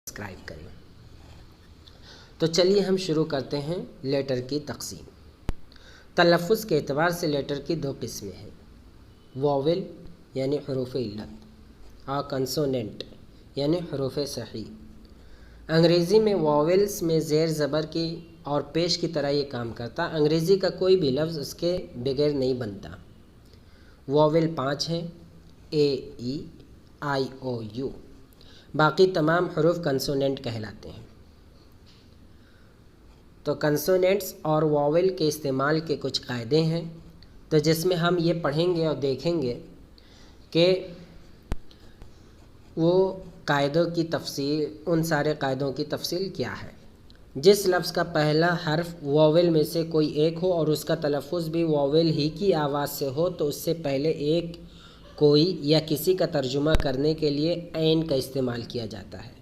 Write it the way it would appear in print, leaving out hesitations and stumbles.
Subscribe کریں۔ تو چلیے ہم شروع کرتے ہیں لیٹر کی تقسیم۔ تلفظ کے اعتبار سے لیٹر کی دو قسمیں ہیں، واول یعنی حروف علت اور کنسوننٹ یعنی حروف صحیح۔ انگریزی میں واولز میں زیر زبر کی اور پیش کی طرح یہ کام کرتا۔ انگریزی کا کوئی بھی لفظ اس کے بغیر نہیں بنتا۔ واول 5 ہیں، اے ای آئی او یو، باقی تمام حروف کنسوننٹ کہلاتے ہیں۔ تو کنسوننٹس اور واول کے استعمال کے کچھ قاعدے ہیں، تو جس میں ہم یہ پڑھیں گے اور دیکھیں گے کہ وہ قاعدوں کی تفصیل، ان سارے قاعدوں کی تفصیل کیا ہے۔ جس لفظ کا پہلا حرف واول میں سے کوئی ایک ہو اور اس کا تلفظ بھی واول ہی کی آواز سے ہو تو اس سے پہلے ایک، کوئی یا کسی کا ترجمہ کرنے کے لیے عین کا استعمال کیا جاتا ہے۔